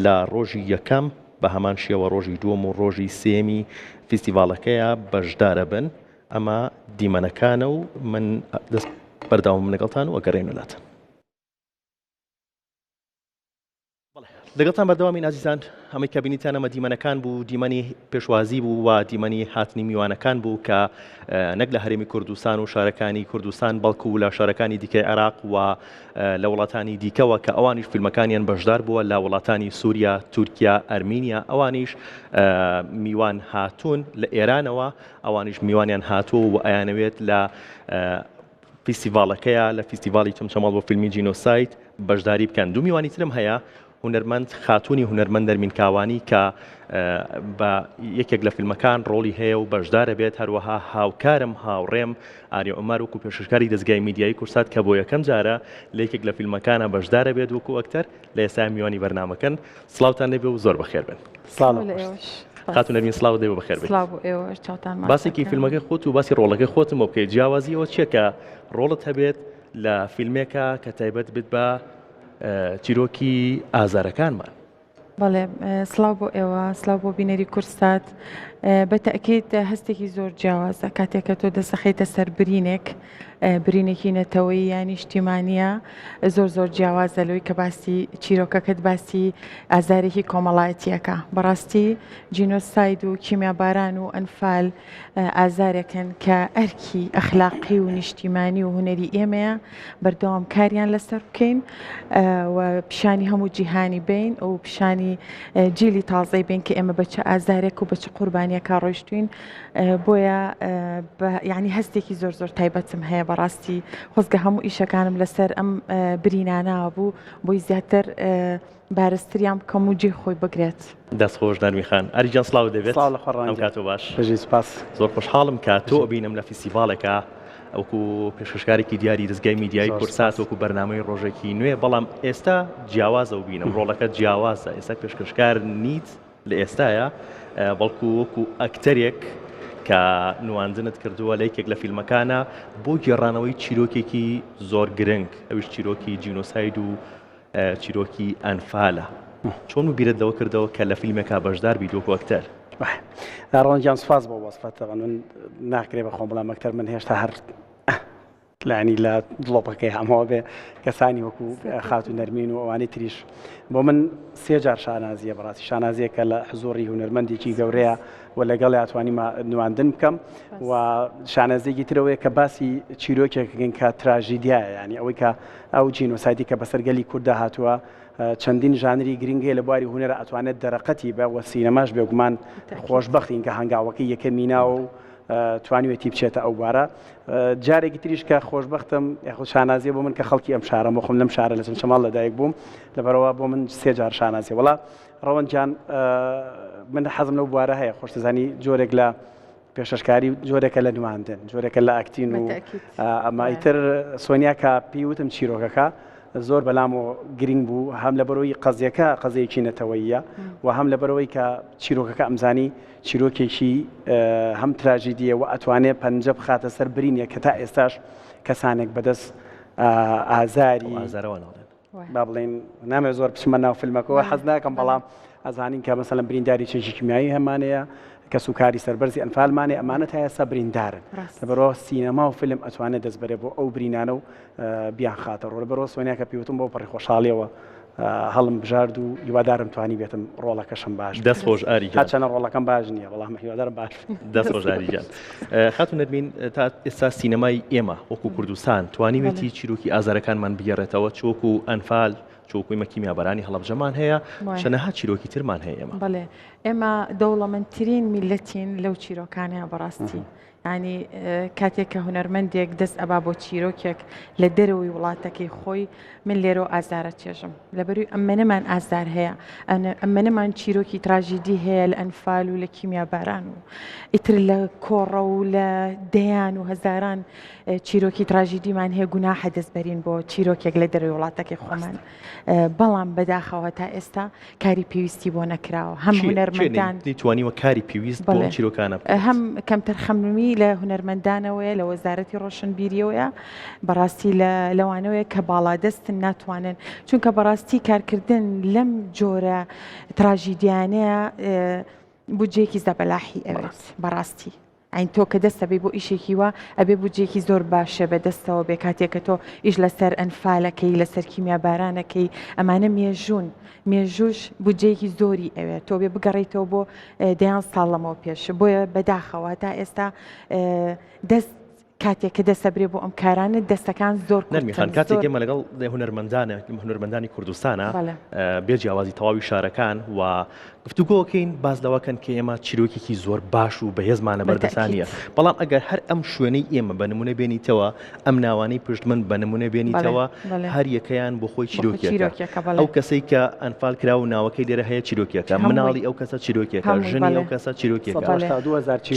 لە ڕۆژی یەکەم بە هەمان شێوە ڕۆژی دووەم و ڕۆژی سێمی فیستیڤاڵەکەیە بەشدارە بن. ئەمە دیمەنەکانە و من دەست بەرداوم لەگەڵتان و ئەگەڕێن وڵاتن. لەگەڵتان بەردەوامی ئازیزان، ئەمەی کە بینیتان ئەمە دیمەنەکان بوو، دیمەنی پێشوازی بوو و دیمەنی هاتنی میوانەکان بوو کە نەک لە هەرێمی کوردستان و شارەکانی کوردستان بەڵکو و لە شارەکانی دیکەی عێراق و لە وڵاتانی دیکەوە کە ئەوانیش فیلمەکانیان بەشدار بووە لە وڵاتانی سووریا، تورکیا، ئەرمینیا، ئەوانیش میوان هاتوون لە ئێرانەوە، ئەوانیش میوانیان هاتووە و ئەیانەوێت لە فیستیڤاڵەکەیە لە فیستیڤاڵی چەمچەماڵ بۆ فیلمی جینۆساید بەشداری بکەن. دوو میوانی ترم هەیە، هونەرمەند خاتوونی هونەرمەند دەرمینکاوانی کە بە یەکێک لە فیلمەکان ڕۆڵی هەیە و بەشدارە بێت، هەروەها هاوکارم هاوڕێم ئاریا عومەر وەکو پێشکاری دەستگای میدیایی کورسات کە بۆ یەکەم جارە لە یەکێک لە فیلمەکانە بەشدارە بێت وەکو ئەکتەر لە ئێستا میوانی بەرنامەکەن. سڵاوتان لێبێ و زۆر بەخێر بن. خاتون نەرمین سڵاو دێ و بەخێر بێت. باسێکی فیلمەکەی خۆت و باسی ڕۆڵەکەی خۆتم بۆ بکەیت. جیاوازیەوە چییە کە ڕۆڵت هەبێت لە فیلمێکە کە تایبەت بێت بە چیرۆکی ئازارەکانمان؟ بەڵێ، سڵاو بۆ ئێوە، سڵاو بۆ بینەری کورسات. بە تەکید هەستێکی زۆر جیاوازە کاتێککە تۆ دەسەخیتە سەر برینێک، برینێکی نەتەوەی یانی نیشتیمانیە زۆر جیاوازە لەوەی کە باسی چیرۆکەکەت باسی ئازارێکی کۆمەڵایەتیەکە. بەڕاستی جینۆساید و کیمیاباران و ئەنفال ئازارێکن کە ئەرکی ئەخلاقی و نیشتیمانی و هونەری ئێمەیە بەردەوام کاریان لەسەر بکەین و پیشانی هەموو جیهانی بین و پیشانی جیلی تازەی بین کە ئێمە بەچە ئازارێک و بەچە قوربانیەکە ڕۆیشتوین. بۆیە یعنی هەستێکی زۆر تایبەتم هەیە. بەڕاستی خۆزگە هەموو ئیشەکانم لەسەر ئەم برینانەوە بوو بۆی زیاتر بارستریان بکەم و جێ خۆی بگرێت. دەستخۆش نەرمیخان. ئەریجان سڵاو دەبێت. ئەم کاتۆ باش. سپاس. زۆر خۆشحاڵم کە تۆ بینم لە فیستیڤاڵێکە ئەوکو پێشکەشکارێکی دیاری دەستگای میدیای کورسات وەکو بەرنامەی ڕۆژێکی نوێ بەڵام ئێستا جیاوازە و بینم ڕۆڵەکە جیاوازە ئێستا پێشکەشکار نیت لە ئێستاە بەڵکو وەکو ئەکتەرێک کە نواندنت کردووە لە یەکێک لە فیلمەکانە بۆ گێڕانەوەی چیرۆکێکی زۆر گرنگ ئەوش چیرۆکی جینۆساید و چیرۆکی ئەنفالە چۆن و بیرت لەوە کردەوە کە لە فیلمێکا بەشدار بیت وەکو ئەکتەر ڕۆنجیان سوپاس بۆ وەسفەت من ناکرێ بە خۆم بەڵام ئەکتەر من هێشتا هەر لانی لە دڵۆپەکەی هەمەوە بێ کەسانی وەکو خات و نەرمین و ئەوانەی تریش بۆ من سێ جار شانازیە بەڕاستی شانازیەکە لە حزۆری هونەرمەندێکی گەورەیە و لەگەڵ ئەتوانیم نواندن بکەم و شانازێکی ترەوەیە کە باسی چیرۆکێکگەن کە تراژیدیایە ینی ئەوەی کە ئەو جینۆسایدی کە بەسەرگەلی کووردا هاتووە چەندین ژانری گرنگی لە بواری هونەرە ئەتوانێت دەرەقەتی بە وە سینەماش بێگومان خۆشبەختین کە هەنگاوەکەی یەکەمی ناوە و توانیوێتی بچێتە ئەو بارە جارێکی تریش کە خۆشببختم یاخود شانازیە بۆ من کە خەڵکی ئەم شارە مۆخم لەم شارە لە چەند شەماڵ لەدایک بووم لەبەرەوە بۆ من سێ جار شانازیە وڵا ڕەوەنجان من حەزم لەو بوارە هەیە خۆشتزانی جۆرێک لە پێشەشکاری جۆرێکە لە نواندن جۆرێکە لە ئاکتین و ئەمە ئیتر سۆنیا کە پێیوتم چیرۆکەکە زۆر بەلام و گرنگ بوو هەم لە بەرەوەی قەزیەکە قەزەیەکی نەتەوەییە و هەم لە بەرەوەی کە چیرۆکەکە ئەمزانی چیرۆکێکی هەم تراژیدیە و ئەتوانێت پەنجە بخاتە سەر برینە کە تا ئێستاش کەسانێک بەدەست ئازاری با بڵێن نامێ زۆر بچمە ناو فیلمەکەەوە حەز ناکەم بەڵام ئەزانین کە مەسەلەن برینداری چێژی کیمیایی هەمانەیە کە سوکاری سەربەرزی ئەنفالمانێ ئەمانە تا ئێستا بریندارن لەبەرەوە سینەما و فیلم ئەتوانێت دەست بەرێ بۆ ئەو برینانە و بیان خاتە ڕۆ لەبەرەوە سۆنیا کە پێوتم بۆ پڕی خۆشحاڵیەوە هەڵم بژارد و هیوادارم توانی بێتم ڕۆڵەکەشم باش دەست خۆشئاری چەنە ڕۆڵەکەم باش نییە بەڵام هیوادارم باش دەست خۆشحالی جان خاتون نەرمین تا ئێستا سینەمای ئێمە وەکو کوردستان توانیوێتی چیرۆکی ئازارەکانمان بگێڕێتەوە چۆکو ئەنفال چۆکوی مەکیمیابەرانی هەڵەبجەمان هەیە چەنەها چیرۆکی ترمان هەیە ئێمە بەڵێ ئێمە دەوڵەمەندترین میلەتین لەو چیرۆکانەیە بەڕاستی ینی کاتێک کە هونەرمەندێک دەست ئەبا بۆ چیرۆکێک لە دەرەوەی وڵاتەکەی خۆی من لێرە ئازارە چێژم لەبەروی ئەممەنەمان ئازار هەیە ئەممەنەمان چیرۆکی تراژیدی هەیە لە ئەنفال و لە کیمیاباران و ئیتر لە کۆڕە و لە دەیان و هەزاران چیرۆکی تراژیدیمان هەیە گوناحە دەستبەرین بۆ چیرۆکێک لە دەرەوەی وڵاتەکەی خۆمان بەڵام بەداخەوە تا ئێستا کاری پێویستی بۆ نەکراوە هەم هونەرمەندان توانیوە کاری پێویست بۆ چیرۆکانە هەم کەمتر خەمنمی لە هونەرمەندانەوەیە لە وەزارەتی ڕۆشنبیریەوەیە بەڕاستی لەوانەوەیە کە باڵادەستن ناتوانن چونکە بەڕاستی کارکردن لەم جۆرە تراژیدیانەیە بودجێکی زەبەلاحی ئەوێت بەڕاستی ئەین تۆ کە دەستە بێ بۆ ئیشێکی وە ئەبێ بودجێکی زۆر باشە بەدەستەوە بێ کاتێککە تۆ ئیش لەسەر ئەنفالەکەی لەسەر کیمیابارانەکەی ئەمانە مێژوش بودجەیەکی زۆری ئەوێت تۆ بێ بگەڕێیتەوە بۆ دەیان ساڵ لەمەوە پێش بۆیە بەداخەوە تا ئێستا دەست کاتێک کە دەسەبرێ بۆ ئەم کارانە دەستەکان زۆر نەرمیخان کاتێک ئێمە لەگەڵ هونەرمەندانی کوردستانە بێ جیاوازی تەواوی شارەکان و گفتوگۆکەین باز لەوەکەن کە ئێمە چیرۆکێکی زۆر باش و بەهێزمانە بەردەسانیە بەڵام ئەگەر هەر ئەم شوێنەی ئێمە بە نمونە بێنیتەوە ئەم ناوانەی پشتمن بە نمونە بێنیتەوە هەر یەکەیان بۆ خۆی چیرۆکێکە ئەو کەسەی کە ئەنفال کرا و ناوەکەی لێرە هەیە چیرۆکێکە مناڵی ئەو کەسە چیرۆکێکە ژنی ئەو کەسە چیرۆکێکە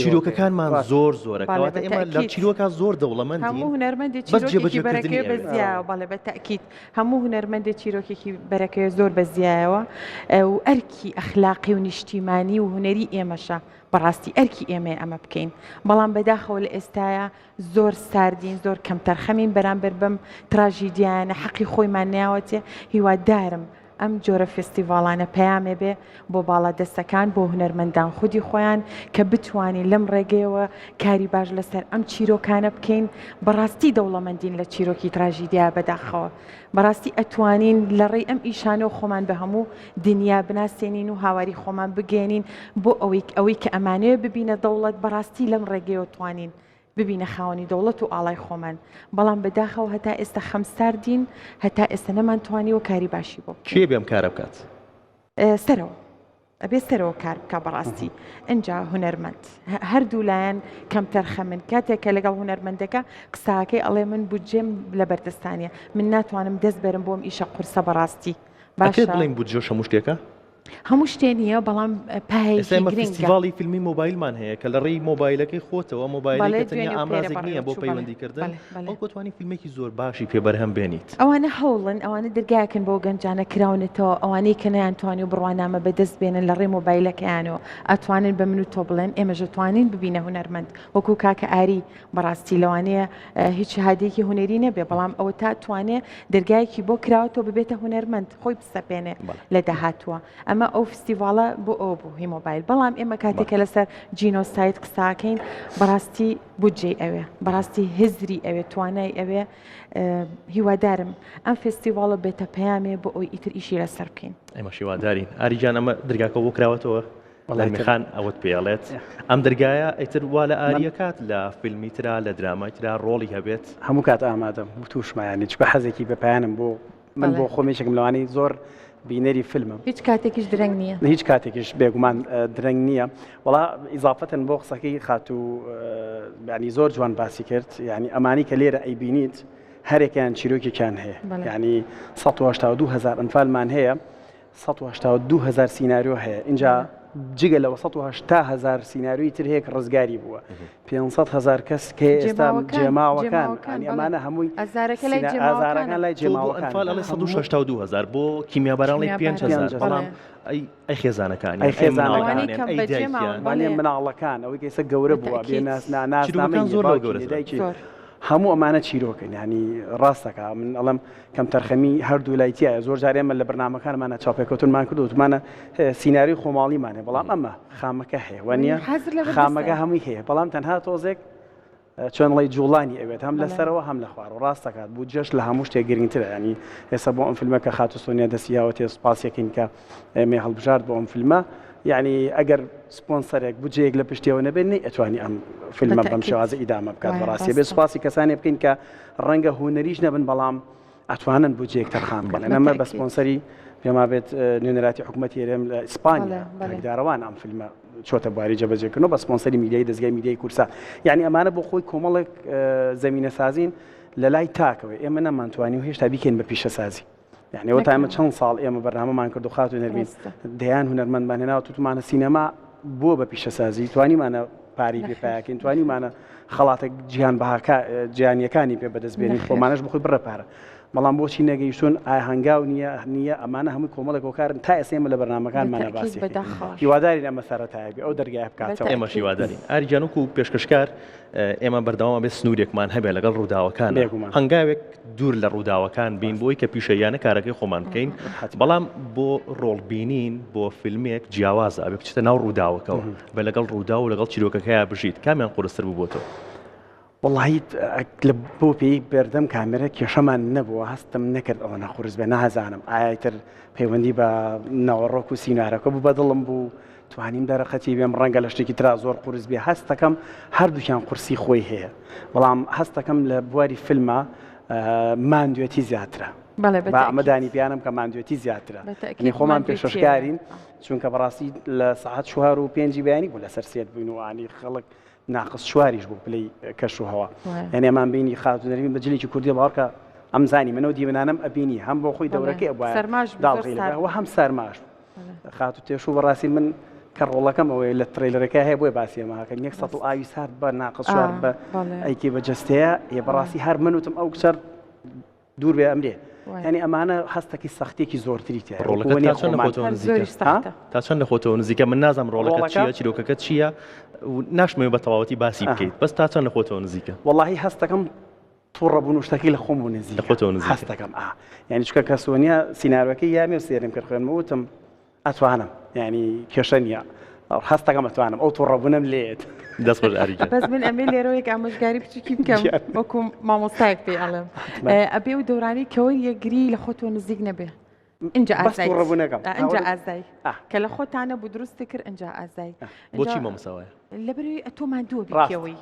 چیرۆکەکانمان زۆر زۆرە کەواتە ئێمە لە چیرۆکە زۆر دەوڵەمەندین هەموو هونەرمەندی چیرۆکێکی بەرەکەی بەزیایەوە بەڵێ بەتەکید هەموو هونەرمەندی چیرۆکێکی بەرەکەی زۆر بەزیایەوە و ئەرکی ئەخلاقی و نیشتیمانی و هونەری ئێمەشە بەڕاستی ئەرکی ئێمە ئەمە بکەین بەڵام بەداخەوە لە ئێستاە زۆر ساردین زۆر کەمتەرخەمین بەرامبەر بەم تراژیدیانە حەقی خۆیمان ناوەتێ هیوادارم ئەم جۆرە فستیڤالانە پەیامێ بێ بۆ باڵادەستەکان بۆ هونەرمەندان خودی خۆیان کە بتوانین لەم ڕێگەیەوە کاری باش لەسەر ئەم چیرۆکانە بکەین بەڕاستی دەوڵەمەندین لە چیرۆکی تراژیدیا بەداخەوە بەڕاستی ئەتوانین لە ڕێی ئەم ئیشانەوە خۆمان بە هەموو دنیا بناسێنین و هاواری خۆمان بگەێنین بۆ ئەوەی کە ئەمانەیە ببینە دەوڵەت بەڕاستی لەم ڕێگەیەوە توانین ببینە خاوەنی دەوڵەت و ئاڵای خۆمان بەڵام بەداخەوە هەتا ئێستا خەمساردین هەتا ئێستا نەمانتوانیەوە کاری باشی بۆ کێ بێم کارە بکات سەرەوە ئەبێ سەرەوە کار بکە بەڕاستی ئەجا هونەرمەند هەردوو لایەن کەمتەرخە من کاتێککە لەگەڵ هونەرمەندەکە قساکەی ئەڵێ من بودجێم لە بەردەستانیە من ناتوانم دەست بەرم بۆم ئیشە قورسە بەڕاستی باشە بڵین بودجێ هەموو شتێکە هەموو شتێنیە بەڵام پایەکی ئێستا گرنگە. فستیڤاڵی فیلمی مۆبایلمان هەیە کە لە ڕێی مۆبایلەکەی خۆتەوە مۆبایلەکە تەنیا ئامرازێک نییە بۆ پەیوەندیکردن ئەو توانی فیلمێکی زۆر باشی پێبەرهەم بێنیت. ئەوانە هەوڵن ئەوانە دەرگاکن بۆ گەنجانە کراونێتەوە ئەوانەی کە نەیانتوانی و بڕوانامە بەدەست بێنن لە ڕێ مۆبایلەکەیانەوە ئەتوانن بە من و تۆ بڵێن ئێمەژە توانین ببینە هونەرمەند وەکو کاکە ئاری بەڕاستی لەوانەیە هیچ هادێکی هوەری نەبێ بەڵام ئەوە تا توانێ دەرگایەکی بۆ کراوەوە ببێتە هونەرمەند خۆی بسەپێنێ لە داهاتوە. ئەمە ئەو فستیڤاڵە بۆ ئەو بوو هی مۆبایل بەڵام ئێمە کاتێکە لەسەر جینۆسایت قساکەین بەڕاستی بودجێ ئەوێ بەڕاستی هزری ئەوێ توانای ئەوێ هیوادارم ئەم فستیڤاڵە بێتە پەیامێ بۆ ئەوی ئیتر ئیشی لەسەر بکەین. ئێمە شیوادارین. ئاریجان ئەمە دەرگاکە بۆ کراوەتەوە میخان ئەوت پێڵێت ئەم دەرگایە ئیتر وا لە ئاریەکات لە فیلمی ترا لە درامای ترا ڕۆڵی هەبێت هەموو کات ئامادەم تووشمایانی چکە حەزێکی بە پایانم بۆ من بۆ خۆمێشێکم لەوانەی زۆر بینەری فیلمم هیچ کاتێکیش درەنگ نییە هیچ کاتێکیش بێگومان درەنگ نییە وڵا ئیزافەتەن بۆ قسەکەی خات و ینی زۆر جوان باسی کرد ینی ئەمانی کە لێرە ئەیبینیت هەرێکیان چیرۆکێکیان هەیە ینی 1970,000 ئەنفالمان هەیە 1970,000 سیناریۆ هەیە اینجا جگە لەوە 1970,000 سیناریۆی تر هەیە کە ڕزگاری بووە 500,000 کەس کە ئێستا جێماوەکان ئەمانە هەمووی ئازارەکان لای جێماوەکان 1962,000 بۆ کیمیابەرانڵی 5,000 بەڵام ئەی خێزانەکانی ئەی مناڵەکان ئەوەی کەسە گەورە بووە بێ ناسنامەکان زۆر گەورە هەموو ئەمانە چیرۆکن ینی ڕاستەکە من ئەڵم کەم تەرخەمی هەردوو لایتیایە زۆر جارێمە لە بەرنمەکانمانە چاپێکەوتونمان کرد وتمانە سیناری خۆماڵیمانێ بەڵام ئەمە خامەکە هەیە وانە خامەکە هەمووی هەیە بەڵام تەنها تۆزێک چۆن لەی جوڵانی ئەوێت هەم لەسەرەوە هەم لە خوار و ڕاستەکات بوو جەش لە هەموو شتێک گرنگترە ینی ئێستا بۆ ئەم فیلمەکە خاتو سۆنیا دەسییاوە تێ سوپاسێکین کە ئێمێ هەڵبژارد بۆ ئەم فیلمە یعنی ئەگەر سپۆنسەرێک بجەیەک لە پشتیەوە نەبێت نەی ئەتوانی ئەم فیلمە بەم شێوازە ئیدامە بکات بەڕاستی بێ سوپاسی کەسانی بکەین کە ڕەنگە هونەریش نەبن بەڵام ئەتوانن بجەیەک تەرخان بکەن ئەمە بە سپۆنسەری پێما بێت نوێنەراتی حکوومەتی هێرێم لە ئیسپانیا داروان ئەم فیلمە چۆتە بواری جەبەجێکردنەوە بە سپۆنسەری میدیای دەستگای میدیای کورسا یعنی ئەمانە بۆ خۆی کۆمەڵێک زەمینە سازین لە لای تاکەوە ئێمە نەمانتوانی و هێشتا بیکەین بە پیشەسازی یعنی ئەوە تایمە چەند ساڵ ئێمە بەرنامەمان کرد و خات و نەرمین دەیان هونەرمەندمان هێناوە توتمانە سینەما بۆ بە پیشەسازی توانیمانە پاری پێپایەکەین توانیمانە خەڵاتە گیان بەهاکە گیانیەکانی پێ بەدەستبێنین خۆمانەش بخۆی بڕەپارە بەڵام بۆچی نەگەیشتون ئایا هەنگاو نییە ئەمانە هەمووی کۆمەڵێک کۆکارن تا ئێسێمە لە بەرنمەکانمانە باسی هیوادارین ئەمە سەرەتایبێ ئەو دەرگای بکاتەوە ئێمە هیوادارین ئاریجان و پێشکەشکار ئێمە بەردەوامە بێت سنوورێکمان هەبێت لەگەڵ ڕووداوەکان هەنگاوێک دوور لە ڕووداوەکان بین بۆی کە پیشەیانە کارەکەی خۆمان بکەین بەڵام بۆ ڕۆڵبینین بۆ فیلمێک جیاوازە ئەبێ بچێتە ناو ڕووداوەکەەوە بە لەگەڵ ڕوودا و لەگەڵ چیرۆکەکەیە بژیت کامیان قورستر بووبۆتەوە والله لە بۆ پێی بەردەم کامێرە کێشەمان نەبووە هەستم نەکرد ئەوە نەخورز بێ نازانم ئایتر پەیوەندی بە ناوەڕۆک و سینارەکە بوو بەدڵم بوو توانیم دەرەخەتی بێم ڕەنگە لە شتێکی ترا زۆر قورس بێ هەستەکەم هەردووکیان قورسی خۆی هەیە بەڵام هەستەکەم لە بواری فیلمە ماندوێتی زیاترە ئەمەدانی پیانم کە ماندوێتی زیاترە خۆمان پێشەشکارین چونکە بەڕاستی لە ساعت 4 و 5 بیانی بوو لەسەر سێت بووین وانی خەڵک ناقص شواریش بوو پلەی کەش و هەوا یعنی ئەمان بینی خات و نەرمین بەجلێکی کوردی باوەڕکە ئەمزانی منەوە دیوەنانم ئەبینی هەم بۆ خۆی دەورەکەی داڵغیلەوە هەم سەرماش خات و تێش و بەڕاستی من کە ڕۆڵەکەم ئەوەیە لە ترێلەرەکە هەیە بۆی باسیێمەکەن 100 ئاوی سارد بە ناقص شوار بە ئەیکی بەجەستەیە ێ بەڕاستی هەر منوتم ئەو کچەر دوور بێ ئەمرێ ینی ئەمانە هەستێکی سەختێکی زۆرتری تا چەند لە خۆتەوە نزیکە من نازانم ڕۆڵەکە چییە چیرۆکەکە چییە ناشمەوێت بە تەواوەتی باسی بکەیت بەس تا چەند لە خۆتەوە نزیکە وەڵاهی هەستەکەم تووڕەبوون و شتەکەی لە خۆم بوو نزیک هەستەکەم یعنی چکە کە سۆنیا سیناروەکەی یامێ و سێرم کرد خوێنمە وتم ئەتوانم ینی کێشە نییە هەستەکەم ئەتوانم ئەو تووڕەبوونم لێت دەست بەش ئاریجان بەس من ئەمێ لێرەوەیەک ئامۆژگاری بچووکی بکەم وەکو مامۆستایەک پێی ئەڵێم ئەبێ و دەورانی کەوە یەکگری لە خۆتەوە نزیک نەبێ اینجا ئازای اینجا ئازای کە لە خۆتانە بوو دروستی کرد اینجا ئازای بۆچی مامۆساوایە لەبەروی ئەتۆ ماندووە بیکەوەی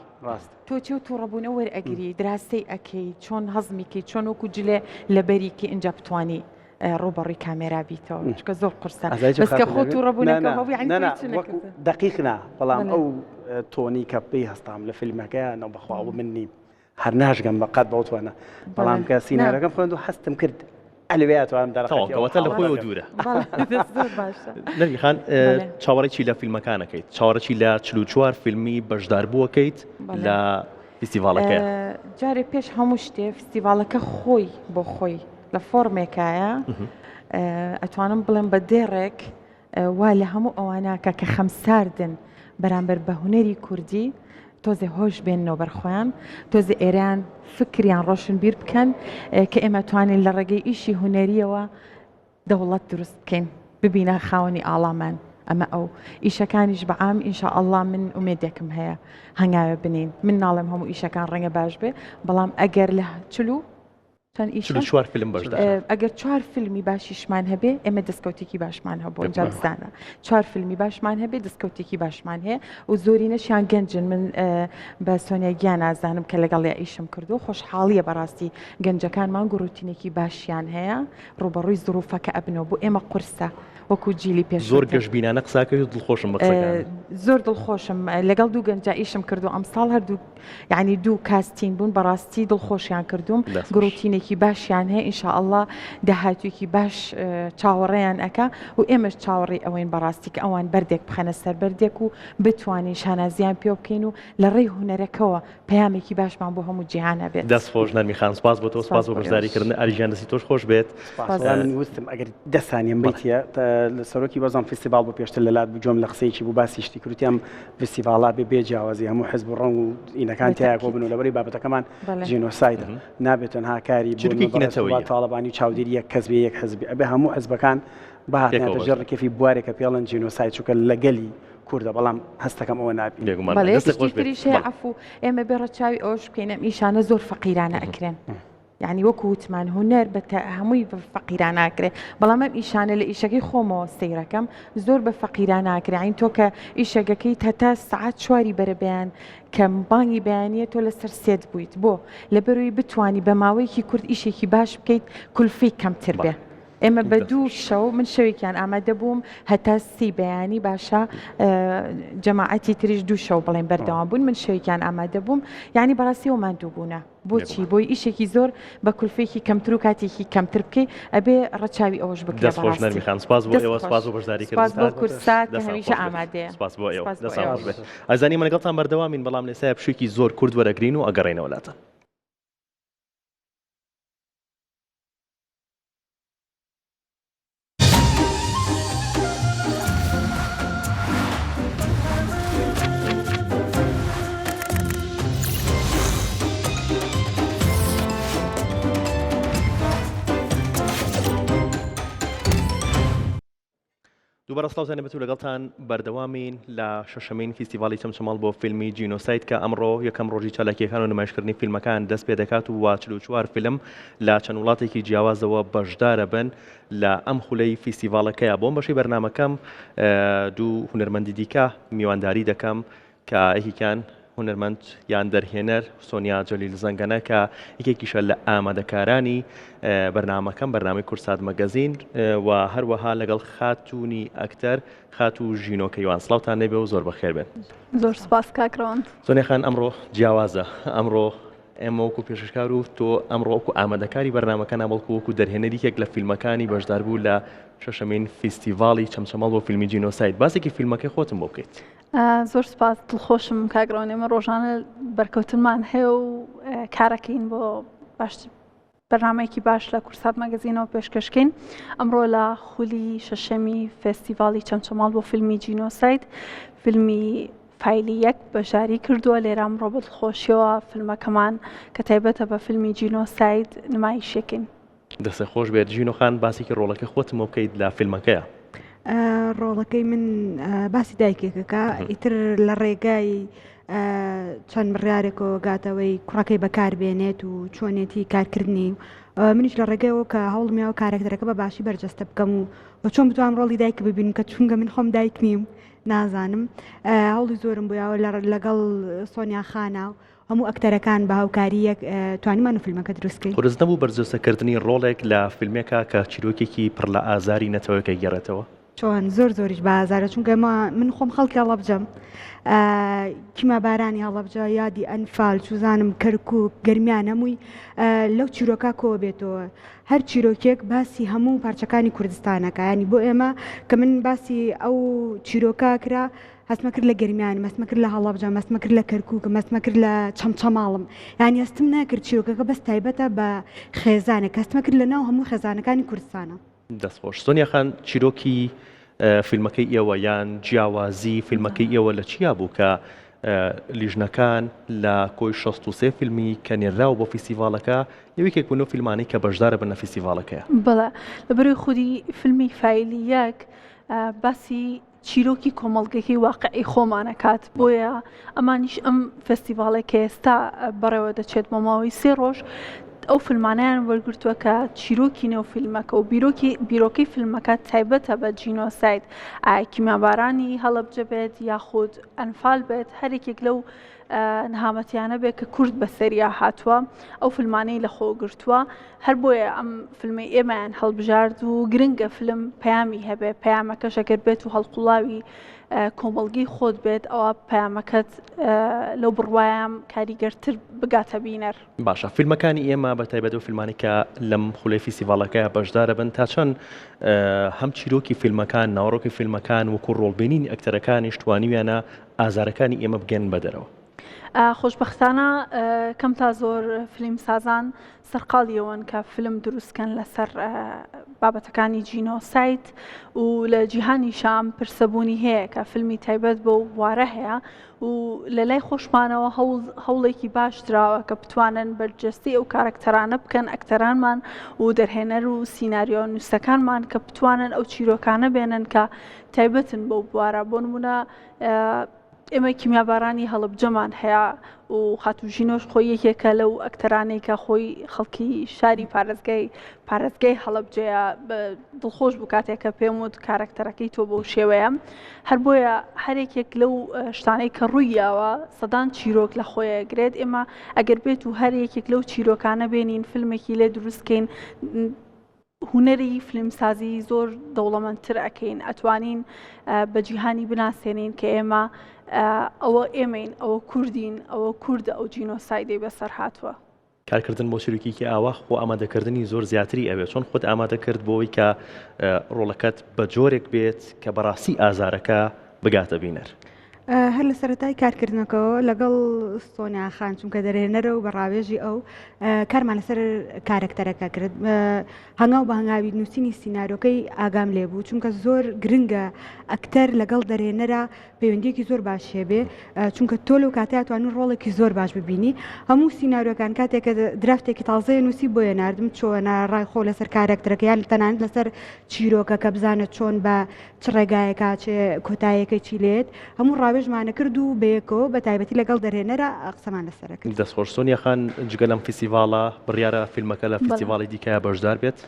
تۆ چێ و تووڕەبوونە وەرئەگری دراستەی ئەەکەی چۆن هەزمیکەی چۆن وەکو جلێ لەبەریکی اینجا بتوانی ڕۆبەڕی کامێرا بیتەوە چکە زۆر قورسە بەسکە خۆت و ڕەبوونەکە دقیقنا بەڵام ئەو تۆنی کە پێی هەستام لە فیلمەکەیە نەو بەخواوە من نیم هەر ناشگەم بەقەت بەوتوانە بەڵام کە سینارەکەم خوێند و هەستم کرد ئەلوێتوان تەواوکەوەتە لە خۆی دوورە زۆر باشە نەرمی خان چاوەڕێکی لە فیلمەکانەکەیت چاوەڕێکی لە 44 فیلمی بەشداربووەکەیت لە فیستیڤالەکە جارێ پێش هەموو شتێ فستیڤالەکە خۆی بۆ خۆی لە فۆرمێکایە ئەتوانم بڵێم بە دێڕێک وا لە هەموو ئەواناکە کە خەمساردن بەرامبەر بە هونەری کوردی تۆزێ هۆش بێنەوە بەرخۆیان تۆزێ ئێران فکریان ڕۆشن بیر بکەن کە ئێمە توانین لە ڕێگەی ئیشی هونەریەوە دەوڵەت دروست بکەین ببینە خاوەنی ئاڵامان ئەمە ئەو ئیشەکانیش بەعام ئینشاءالله من ئومێدێکم هەیە هەنگاوێ بنین من ناڵێم هەموو ئیشەکان ڕەنگە باش بێ بەڵام ئەگەر لە چلو چوار فیلم بەشدار ئەگەر 4 فیلمی باشیشمان هەبێ ئێمە دەستکەوتێکی باشمان هەبوو ئەنجا بزانە 4 فیلمی باشمان هەبێ دەستکەوتێکی باشمان هەیە و زۆرینەشیان گەنجن من بە سۆنیا گیان ئازانم کە لەگەڵ ئیشم کردو خۆشحاڵیە بەڕاستی گەنجەکانمان گوروتینێکی باشیان هەیە ڕوبەڕووی زروفەکە ئەبنەوە بۆ ئێمە قورسە وەکو جیلی پێش زۆر گەشتبینانە قساکەی دڵخۆشم بەقسەکان زۆر دڵخۆشم لەگەڵ دوو گەنجە ئیشم کردو ئەمساڵ هەردوو یعنی دوو کاستین بوون بەڕاستی دڵخۆشیان کردوم گروتینێکی باشیان هەیە ئینشاءالله داهاتوویەکی باش چاوەڕێیان ئەکا و ئێمەش چاوەڕێی ئەوەین بەڕاستی کە ئەوان بەردێک بخەنە سەر بەردێک و بتوانین شانازیان پێ بکەین و لە ڕێی هونەرەکەەوە پەیامێکی باشمان بۆ هەموو جیهانە بێت دەست خۆش نەرمی خان سپاس بۆ تۆ سپاس بۆ بەشداریکردن ئەریژیان دەستی تۆش خۆش بێت وستم ئەگەر 10 سانیم بیتە لە سەرۆکی بەزان فستیڤال بۆ پێشتر لەلات بجۆم لە قسەیەکی بوو باسی شتی کروتیام فستیڤاڵا بێجیاوازی هەموو حزب ڕەنگ و ئینەکان تایە کۆ بن و لەبەری بابەتەکەمان جینۆسایدە نابێت تەنها کاری تاڵبانی چاودێری یەک کەس بێ یەک حزبی ئەبێ هەموو حزبەکان بەهاتێتە ژێڕکێفی بوارێکە پێڵەن جینۆساید چووکە لەگەلی کووردە بەڵام هەستەکەم ئەوە نابێت عفو ئێمە بێڕەچاوی ئەوش بکەین ئەم ئیشانە زۆر فەقیرانە ئەکرێن یعنی وەکو وتمان هونەر بە هەمووی بە فەقیران ناکرێت بەڵام ئەم ئیشانە لە ئیشەکەی خۆمەوە سەیرەکەم زۆر بە فەقیران ناکرێت عین تۆ کە ئیشەکەکەی هەتا سعات چواری بەرەبیان کە بانگی بەیانیە تۆ لەسەر سێت بوویت بۆ لەبەروی بتوانی بە ماوەیەکی کورت ئیشێکی باش بکەیت کولفی کەمتر بێ ئێمە بە دوو شەو من شەوێکیان ئامادە بووم هەتا 30 بەیانی باشە جەماعەتی تریش دوو شەو بڵێن بەردەوام بوون من شەوێکیان ئامادە بووم یعنی بەڕاستی ئەومان دوو بوونە بۆچی بۆی ئیشێکی زۆر بە کولفێکی کەمتر و کاتێکی کەمتر بکەی ئەبێ ڕەچاوی ئەوەش بکرێت دەستخۆش نەرمی خان سپاس بۆ ئێوە سپاس بۆ بەشداریکردن سپاس بۆ کورسات کە هەمیشە ئامادەیە سپاس بۆ ئێوە دەسەڵات بێت ئازانی من لەگەڵتان بەردەوامین بەڵام لێسای پشوویەکی زۆر کورد وەرەگرین و ئەگەڕێنەوە وڵاتە دووبارە سڵاوتان لەبێت و لەگەڵتان بەردەوامین لە شەشەمین فیستیڤاڵی چەمچەماڵ بۆ فیلمی جینۆساید کە ئەمڕۆ یەکەم ڕۆژی چالاکیەکان و نمایشکردنی فیلمەکان دەست پێ دەکات و 44 فیلم لە چەند وڵاتێکی جیاوازەوە بەشدارە بن لە ئەم خولەی فیستیڤاڵەکەیە بۆم بەشی بەرنامەکەم دوو هونەرمەندی دیکە میوانداری دەکەم کە یەکێکیان هونەرمەند یان دەرهێنەر سۆنیا جەلیل زەنگەنە کە یەکێکیشە لە ئامادەکارانی بەرنامەکەم بەرنامەی کورسات مەگەزین و هەروەها لەگەڵ خاتوونی ئەکتەر خات و ژینۆکەیوان سڵاوتان لێبێ و زۆر بەخێر بێن زۆر سپاس کاکڕۆن سۆنیا خان ئەمڕۆ جیاوازە ئەمڕۆ ئێمە وەکو پێشکار و تۆ ئەمڕۆ وەکو ئامادەکاری بەرنامەکە نابڵکو وەکو دەرهێنەریەک لە فیلمەکانی بەشدار بوو لە شەشەمین فیستیڤاڵی چەمچەماڵ بۆ فیلمی جینۆساید باسێکی فیلمەکەی خۆتم بۆ بکەیت زۆر سپاس دڵخۆشم کاگڕۆن ئێمە ڕۆژانە بەرکەوتنمان هەیە و کارەکەین بۆ باش بەرنامەیەکی باش لە کورسات مەگەزینەوە پێشکەشکەین ئەمڕۆ لە خولی شەشەمی فێستیڤاڵی چەمچەماڵ بۆ فیلمی جینۆساید فیلمی فایلی یەک بەشداری کردووە لێرە ئەمڕۆ بە دڵخۆشیەوە فیلمەکەمان کە تایبەتە بە فیلمی جینۆساید نمایشەکەین دەستە خۆش بێت ژینۆخان باسێکی ڕۆڵەکە خۆتم بکەیت لە فیلمەکەیە ڕۆڵەکەی من باسی دایکێکەکە ئیتر لە ڕێگای چەند بڕیارێکەوە گاتەوەی کوڕەکەی بەکاربێنێت و چۆنێتی کارکردنی منیش لە ڕێگەیەوە کە هەوڵمیەوە کارێکتەرەکە بە باشی بەرجەستە بکەم و چۆن بتوانم ڕۆڵی دایک ببین کە چونگە من خۆم دایک نیم نازانم هەوڵی زۆرم بوویەوە لەگەڵ سۆنیا خانە هەموو ئەکتەرەکان بە هاوکاریەک توانیمان و فیلمەکە دروستکەین قورس نەبوو بەرجەستەکردنی ڕۆڵێک لە فیلمێکە کە چیرۆکێکی پڕ لە ئازاری نەتەوەکە گەڕێتەوە چۆن زۆریش بازارە چونکە من خۆم خەڵکی هەڵەبجەم کیمە بارانی هەڵەبجە یادی ئەنفال چوزانم کەرکووک گەرمیان هەمووی لەو چیرۆکە کۆ بێتەوە هەر چیرۆکێک باسی هەموو پارچەکانی کوردستانەکە ینی بۆ ئێمە کە من باسی ئەو چیرۆکە کرا هەستمە کرد لە گەرمیان مەسمە کرد لە هەڵەبجە مەسمە کرد لە کەرکووک مەسمە کرد لە چەمچەماڵم ینی هەستم ناکرد چیرۆکەکە بەس تایبەتە بە خێزانێک هەستمە کرد لە ناو هەموو خێزانەکانی کوردستانە. دەستخۆش سۆنیا خان چیرۆکی فیلمەکەی ئێوە یان جیاوازی فیلمەکەی ئێوە لە چیا بوو کە لیژنەکان لە کۆی 63 فیلمی کە نێراو بۆ فیستیڤالەکە یەوێکێک بوون و فیلمانەی کە بەشدارە بن لە فیستیڤالەکەیە. بەڵێ لەبەروی خودی فیلمی فایلیەک باسی چیرۆکی کۆمەڵگەکەی واقعی خۆمانەکات بۆیە ئەمانیش ئەم فستیڤالێک ئێستا بەڕێوە دەچێت بۆ ماوەی 3 ڕۆژ ئەو فیلمانیان وەرگرتووە کە چیرۆکی نێو فیلمەکە و بیرۆکەی فیلمەکە تایبەتە بە جینۆساید کیمابارانی هەڵەبجە بێت یاخود ئەنفال بێت هەرێکێک لەو نهامەتیانە بێت کە کورد بەسەریا هاتووە ئەو فیلمانەی لە خۆ گرتووە هەر بۆیە ئەم فیلمی ئێمەیان هەڵبژارد و گرنگە فیلم پەیامی هەبێ پەیامەکەش ئەگەر بێت و هەڵقوڵاوی کۆمەڵگەی خۆت بێت ئەوە پەیامەکەت لەو بڕوایم کاریگەرتر بگاتە بینەر. باشە فیلمەکانی ئێمە بە تایبەت و فیلمانی کە لەم خولەی فیستیڤالەکەیە بەشدارە بن تا چەند هەم چیرۆکی فیلمەکان ناوەڕۆکی فیلمەکان وەکو ڕۆڵبینین ئەکتەرەکانیش توانیویانە ئازارەکانی ئێمە بگەن بەدەرەوە. خۆشبەختانە کەم تا زۆر فیلم سازان سەرقاڵیەوەن کە فیلم دروستکەن لەسەر بابەتەکانی جینۆسایت و لە جیهانی شام پرسەبوونی هەیە کە فیلمی تایبەت بۆ وارە هەیە و لە لای خۆشمانەوە هەوڵێکی باش درراوە کە بتوانن بەرجەستی ئەو کارکتەرانە بکەن ئەکتەرانمان و دەرهێنەر و سیناریۆ نووسەکانمان کە بتوانن ئەو چیرۆکانە بێنن کە تایبەتن بۆ بوارە بۆ نمونە ئێمە کیمیابارانی هەڵەبجەمان هەیە و خاتوژینۆش خۆی یەکێکە لەو ئەکتەرانەی کە خۆی خەڵکی شاری پارێزگای هەڵەبجەیە دڵخۆش بوو کاتێککە پێم وت کارکتەرەکەی تۆ بۆ شێوەیە هەر بۆیە هەرێکێک لەو شتانەی کە ڕوویاوە سەدان چیرۆک لە خۆیە گرێت ئێمە ئەگەر بێت و هەر یەکێک لەو چیرۆکانە بێنین فیلمێکی لێ دروستکەین هوەری فیلمسازی زۆر دەوڵەمەندتر ئەکەین ئەتوانین بە جیهانی بناسێنین کە ئێمە ئەوە ئێمەین ئەوە کوردین ئەوە کووردە ئەو جینۆسایدەی بەسەر هاتووە. کارکردن بۆ چیرۆکیکی ئاوا خۆ ئامادەکردنی زۆر زیاتری ئەوێ چۆن خۆت ئامادە کرد بۆەوەی کە ڕۆڵەکەت بە جۆرێک بێت کە بەڕاستی ئازارەکە بگاتە بینەر. هەر لە سەرەتای کارکردنەکەەوە لەگەڵ سۆنیا خان چونکە دەرێنەرە و بەڕاوێژی ئەو کارمان لەسەر کارکتەرەکە کرد هەنگاو بە هەنگاوی نووسینی سیناریۆکەی ئاگام لێبوو چونکە زۆر گرنگە ئەکتەر لەگەڵ دەرێنەرە پەیوەندیەکی زۆر باش هێبێ چونکە تۆ لەو کاتەیە توانین ڕۆڵێکی زۆر باش ببینی هەموو سیناریۆکان کاتێککە درافتێکی تازەیە نووسی بۆیە نردم چۆنە ڕای خۆ لەسەر کارکتەرەکەیان تەنانەت لەسەر چیرۆکە کە بزانێت چۆن بە چ ڕێگایەکە چێ کۆتاییەکەی چی لێت هەموو ڕاوێژمانە کرد و بەیەکەوە بە تایبەتی لەگەڵ دەرێنەرە قسەمان لەسەرە کرد. دەستخۆش سۆنیا خان جگە لەم فیستیڤالە بڕیارە فیلمەکە لە فیستیڤاڵی دیکەیە بەشدار بێت؟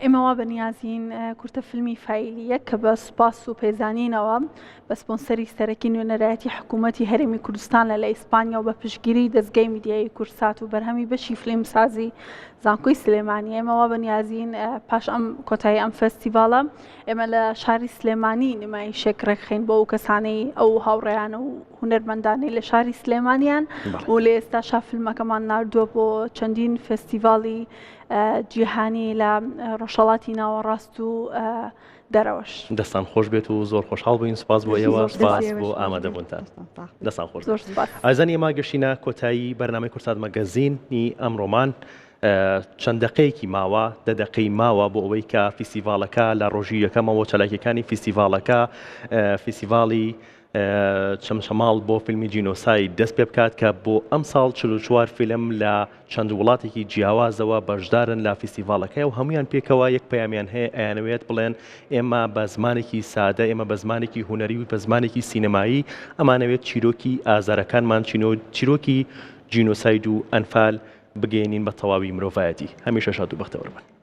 ئێمەوا بەنیازین کورتە فیلمی فایلیە کە بە سوپاس و پێزانینەوە بە سپۆنسەری سەرەکی نوێنەرایەتی حکوومەتی هەرێمی کوردستان لە ئیسپانیا و بە پشتگیری دەستگای میدیایی کورسات و بەرهەمی بەشی فیلمسازی زانکۆی سلێمانی ئێمەوا بەنیازین پاش ئەم کۆتایی ئەم فستیڤالە ئێمە لە شاری سلێمانی نمایشێک ڕێکخین بۆ ئەو کەسانەی ئەو هاوڕێیانە و هونەرمەندانەی لە شاری سلێمانیان و لە ئێستاشا فیلمەکەمان ناردووە بۆ چەندین فستیڤاڵی جیهانی لە ڕۆژهەڵاتی ناوەڕاست و دەرەوەش. دەستان خۆش بێت و زۆر خۆشحاڵ بووین سپاس بۆ ئێوە سپاس بۆ ئامادەبوونتان. دەستان خۆش. ئازانی ئێمە گەشتینە کۆتایی بەرنامەی کورسات مەگەزینی ئەمڕۆمان چەند دقەیەکی ماوە 10 دقەی ماوە بۆ ئەوەی کە فیستیڤالەکە لە ڕۆژی یەکەمەوە چالاکیەکانی فیستیڤالەکە فیستیڤاڵی چەمچەماڵ بۆ فیلمی جینۆساید دەست پێ بکات کە بۆ ئەم ساڵ 44 فیلم لە چەند وڵاتێکی جیاوازەوە بەشدارن لە فیستیڤالەکە و هەمویان پێکەوە یەک پەیامیان هەیە ئەیانەوێت بڵێن ئێمە بە زمانێکی سادە ئێمە بە زمانێکی هونەری و بە زمانێکی سینەمایی ئەمانەوێت چیرۆکی ئازارەکانمان چیرۆکی جینۆساید و ئەنفال بگەێنین بە تەواوی مرۆڤایەتی هەمیشە شاد و بەختەوەربن.